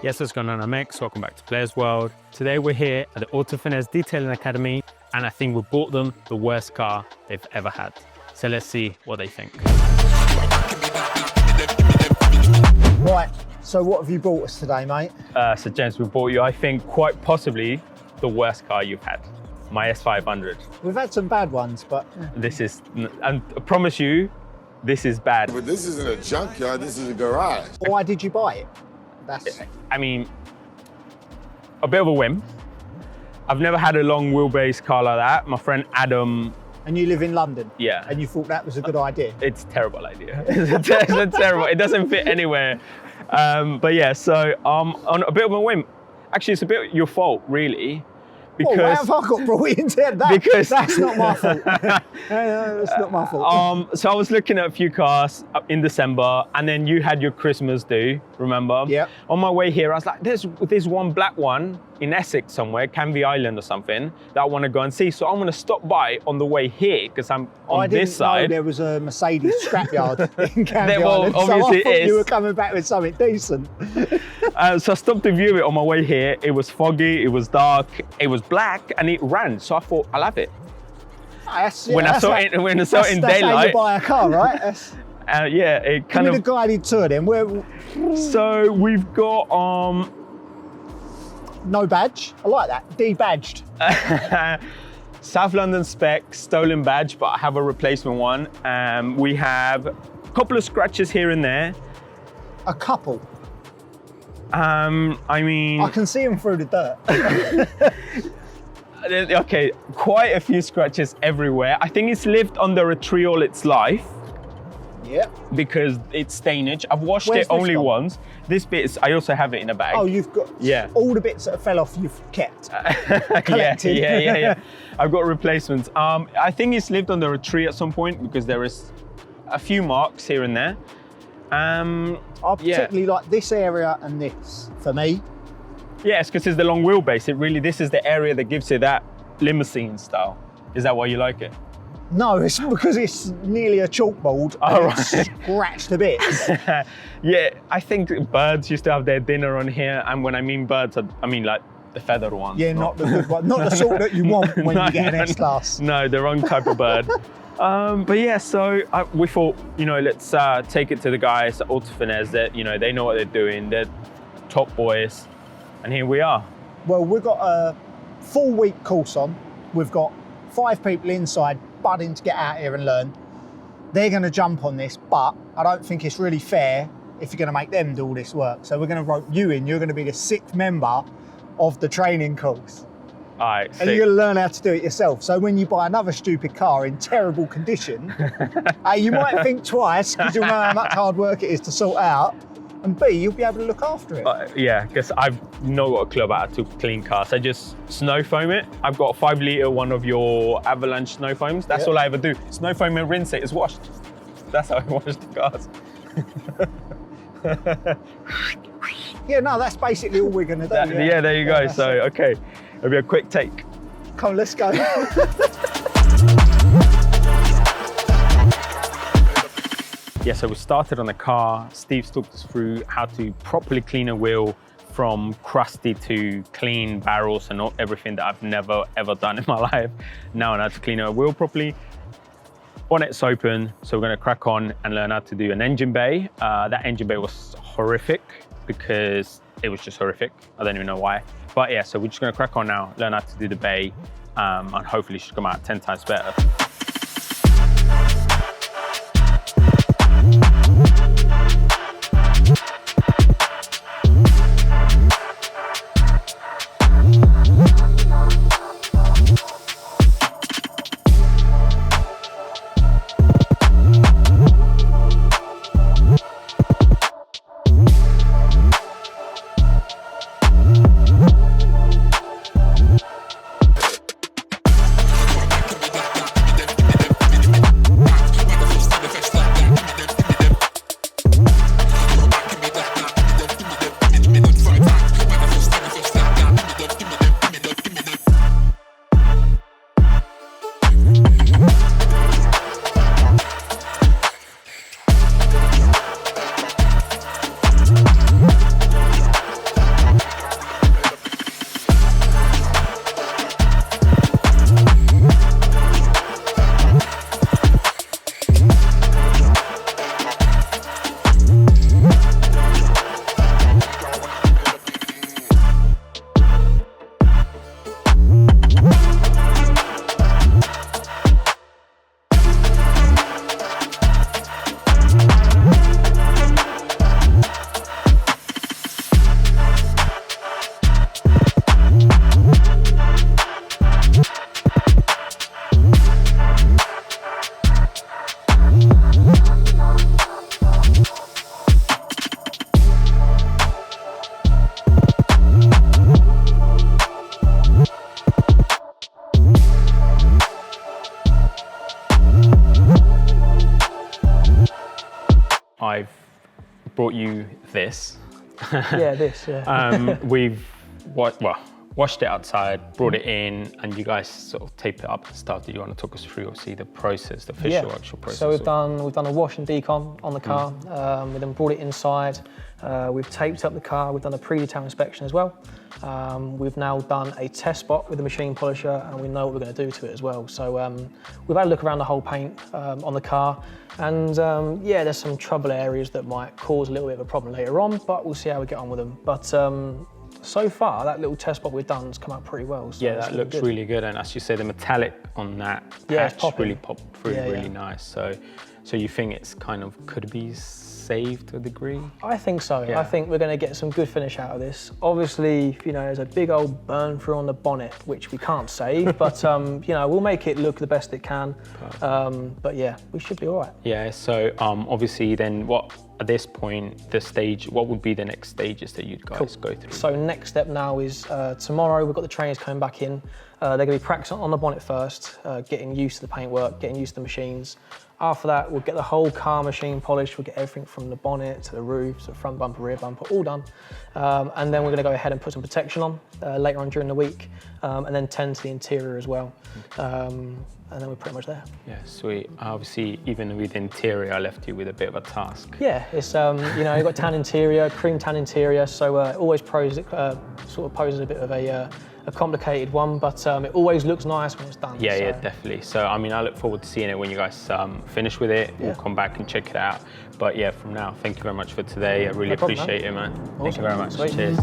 Yes, what's going on? I'm Mex. Welcome back to Players World. Today we're here at the Auto Finesse Detailing Academy, and I think we bought them the worst car they've ever had. So let's see what they think. Right, so what have you bought us today, mate? So James, we bought you, I think, quite possibly the worst car you've had. My S500. We've had some bad ones, but... This is, and I promise you, this is bad. But this isn't a junkyard, this is a garage. Why did you buy it? That's... I mean, a bit of a whim. I've never had a long wheelbase car like that. My friend Adam. And you live in London? Yeah. And you thought that was a good idea? It's a terrible idea. It's terrible. It doesn't fit anywhere. But yeah, so on a bit of a whim. Actually, it's a bit your fault, really. Because why have I got brought into that? Because that's not my fault. That's not my fault. So I was looking at a few cars in December, and then you had your Christmas do, remember? Yeah. On my way here, I was like, there's one black one in Essex somewhere, Canvey Island or something, that I want to go and see. So I'm going to stop by on the way here, because I'm on this side. I didn't know there was a Mercedes scrapyard in Canvey Island, obviously so I thought it is. you were coming back with something decent. So I stopped to view it on my way here. It was foggy, it was dark, it was black, and it ran. So I thought, I'll have it. When I saw it in daylight. That's how you buy a car, right? Yeah, it kind Give me of. the guided tour then. So we've got no badge. I like that. Debadged. South London spec, stolen badge, but I have a replacement one. We have a couple of scratches here and there. A couple. I mean, I can see them through the dirt. Okay, quite a few scratches everywhere. I think it's lived under a tree all its life. Yeah. Because it's stainage. I've washed it only once. This bit is, I also have it in a bag. Oh, you've got all the bits that fell off you've kept. Collected. Yeah. I've got replacements. I think it's lived under a tree at some point because there is a few marks here and there. I particularly like this area and this, for me. Yeah, it's because it's the long wheelbase. This is the area that gives it that limousine style. Is that why you like it? No, it's because it's nearly a chalkboard and it's scratched to bits. Yeah, I think birds used to have their dinner on here. And when I mean birds, I mean like the feathered ones. Yeah, not the good one. Not the sort that you want when you get an S-Class. No, the wrong type of bird. But yeah, so we thought, let's take it to the guys at Auto Finesse that, they know what they're doing. They're top boys. And here we are. Well, we've got a full week course on. We've got 5 people inside budding to get out here and learn. They're going to jump on this, but I don't think it's really fair if you're going to make them do all this work. So we're going to rope you in. You're going to be the 6th member of the training course. All right, and you're going to learn how to do it yourself. So when you buy another stupid car in terrible condition, you might think twice because you'll know how much hard work it is to sort out. And B, you'll be able to look after it. Yeah, because I've not got a clue about how to clean cars. I just snow foam it. I've got a 5-litre one of your Avalanche snow foams. That's all I ever do. Snow foam and rinse it. It's washed. That's how I wash the cars. Yeah, no, that's basically all we're going to do. Yeah, there you go. So, okay, it'll be a quick take. Come on, let's go. Yeah, so we started on the car. Steve talked us through how to properly clean a wheel from crusty to clean barrels and everything that I've never, ever done in my life. Now I know how to clean a wheel properly. Bonnet's open, so we're gonna crack on and learn how to do an engine bay. That engine bay was horrific because it was just horrific. I don't even know why. But yeah, so we're just gonna crack on now, learn how to do the bay, and hopefully it should come out 10 times better. brought you this. Yeah, this, yeah. We've washed it outside, brought it in, and you guys sort of tape it up and stuff. Did you want to talk us through or see the process, the official actual process? So we've done a wash and decon on the car. We then brought it inside. We've taped up the car. We've done a pre-detail inspection as well. We've now done a test spot with the machine polisher, and we know what we're going to do to it as well. So we've had a look around the whole paint on the car, and yeah, there's some trouble areas that might cause a little bit of a problem later on, but we'll see how we get on with them. But so far, that little test spot we've done has come out pretty well. So yeah, that looks really good, and as you say, the metallic on that patch really popped through really nice. So you think it's kind of could be saved to a degree? I think so. Yeah. I think we're going to get some good finish out of this. Obviously, you know, there's a big old burn through on the bonnet, which we can't save, but you know, we'll make it look the best it can. But yeah, we should be all right. Yeah. So obviously, then what? At this point, the stage, what would be the next stages that you'd guys go through? So next step now is tomorrow we've got the trainers coming back in. They're going to be practicing on the bonnet first, getting used to the paintwork, getting used to the machines. After that, we'll get the whole car machine polished. We'll get everything from the bonnet to the roof, to the front bumper, rear bumper, all done. And then we're going to go ahead and put some protection on later on during the week, and then tend to the interior as well. And then we're pretty much there. Yeah, sweet. Obviously, even with the interior, I left you with a bit of a task. Yeah, it's you know, you've got tan interior, cream tan interior, so it always sort of poses a bit of a complicated one, but it always looks nice when it's done. Yeah, yeah, definitely. So, I mean, I look forward to seeing it when you guys finish with it. We'll come back and check it out. But yeah, from now, thank you very much for today. I really appreciate it, man. Awesome. Thank you very much. Sweet. Cheers.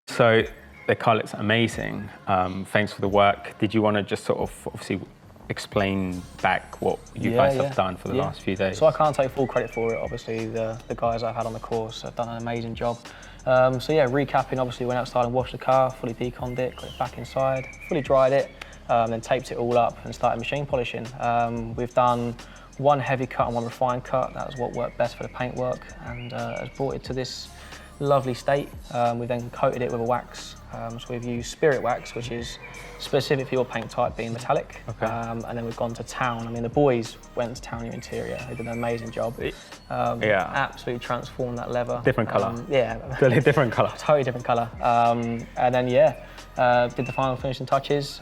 So the car looks amazing. Thanks for the work. Did you want to just sort of obviously explain back what you guys have done for the last few days? So I can't take full credit for it. Obviously, the guys I've had on the course have done an amazing job. So yeah, recapping, obviously went outside and washed the car, fully deconned it, got it back inside, fully dried it, then taped it all up and started machine polishing. We've done one heavy cut and one refined cut. That was what worked best for the paintwork, and has brought it to this lovely state. We then coated it with a wax. So we've used spirit wax, which is specific for your paint type, being metallic. And then we've gone to town. I mean, the boys went to town your interior. They did an amazing job. Absolutely transformed that leather. Different colour. Yeah. Totally different colour. Totally different colour. And then did the final finishing touches.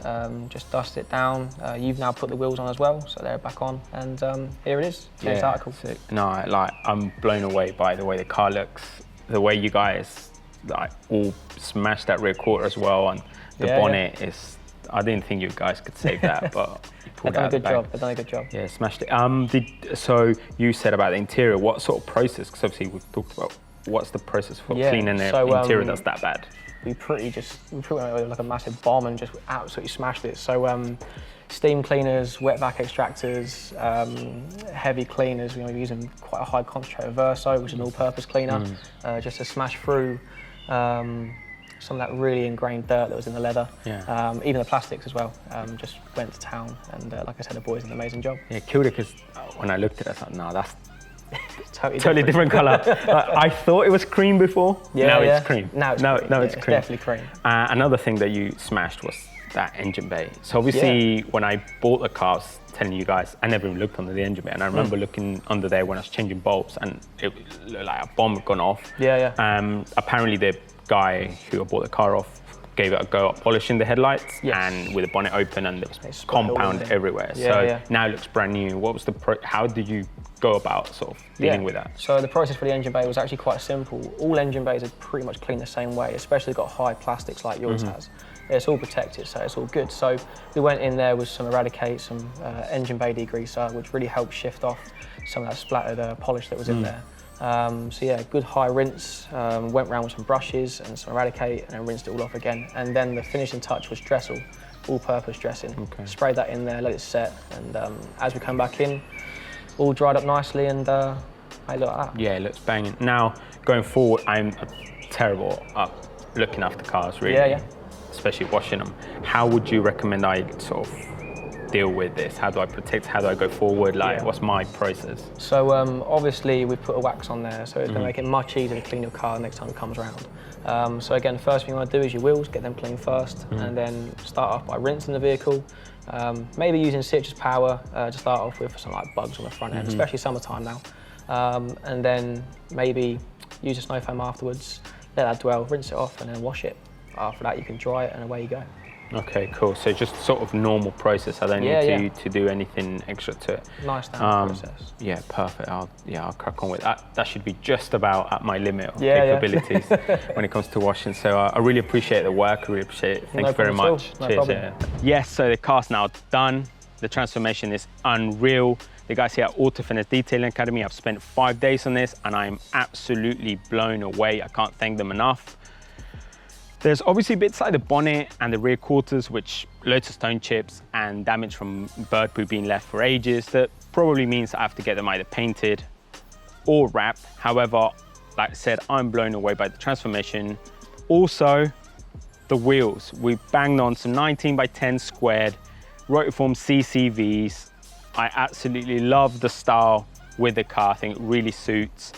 Just dust it down. You've now put the wheels on as well, so they're back on. And here it is. Finished article. Sick. No, like I'm blown away by the way the car looks. The way you guys like all smashed that rear quarter as well, and the bonnet is. I didn't think you guys could save that, but you pulled out the bag. They've done a good job. Yeah, smashed it. So you said about the interior. What sort of process? Because obviously we've talked about what's the process for cleaning the interior that's that bad. We pretty went with like a massive bomb and just absolutely smashed it. So steam cleaners, wet vac extractors, heavy cleaners. We're using quite a high concentrate of Verso, which is an all-purpose cleaner, just to smash through some of that really ingrained dirt that was in the leather. Even the plastics as well. Just went to town, and like I said, the boys did an amazing job. Yeah, killed it, because when I looked at it, I thought, no, that's totally different colour. I thought it was cream before. Now it's cream. Now it's cream. Definitely cream. Another thing that you smashed was that engine bay. So obviously when I bought the car, I was telling you guys, I never even looked under the engine bay, and I remember looking under there when I was changing bulbs, and it looked like a bomb had gone off. Apparently the guy who I bought the car off gave it a go at polishing the headlights, and with the bonnet open, and there was compound everywhere. Now it looks brand new. What was how did you go about sort of dealing with that? So the process for the engine bay was actually quite simple. All engine bays are pretty much cleaned the same way, especially got high plastics like yours has. It's all protected, so it's all good. So we went in there with some Eradicate, some engine bay degreaser, which really helped shift off some of that splattered polish that was in there. So yeah, good high rinse, went around with some brushes and some Eradicate, and then rinsed it all off again. And then the finishing touch was Dressel, all-purpose dressing. Sprayed that in there, let it set, and as we come back in, all dried up nicely, and I look like that. Yeah, it looks banging. Now, going forward, I'm terrible at looking after cars, really. Especially washing them. How would you recommend I sort of deal with this? How do I protect? How do I go forward? Like, what's my process? So obviously we put a wax on there, so it's going to make it much easier to clean your car the next time it comes around. So again, the first thing you want to do is your wheels, get them clean first, and then start off by rinsing the vehicle. Maybe using citrus power to start off with for some like bugs on the front end, especially summertime now. And then maybe use a snow foam afterwards, let that dwell, rinse it off, and then wash it. After that, you can dry it, and away you go. Okay, cool. So just sort of normal process. I don't need to do anything extra to it. Nice process. Yeah, perfect. I'll crack on with that. That should be just about at my limit of capabilities when it comes to washing. So I really appreciate the work. I really appreciate it. Thanks very much. No Cheers. problem. Yes, so the car's now done. The transformation is unreal. The guys here at Auto Finesse Detailing Academy, I've spent 5 days on this and I'm absolutely blown away. I can't thank them enough. There's obviously bits like the bonnet and the rear quarters, which loads of stone chips and damage from bird poo being left for ages. That probably means I have to get them either painted or wrapped. However, like I said, I'm blown away by the transformation. Also, the wheels. We banged on some 19x10 squared rotiform CCVs. I absolutely love the style with the car. I think it really suits.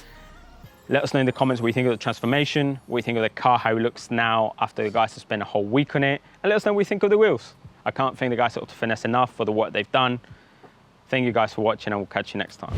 Let us know in the comments what you think of the transformation, what you think of the car, how it looks now after the guys have spent a whole week on it, and let us know what you think of the wheels. I can't thank the guys at Auto Finesse enough for the work they've done. Thank you guys for watching, and we'll catch you next time.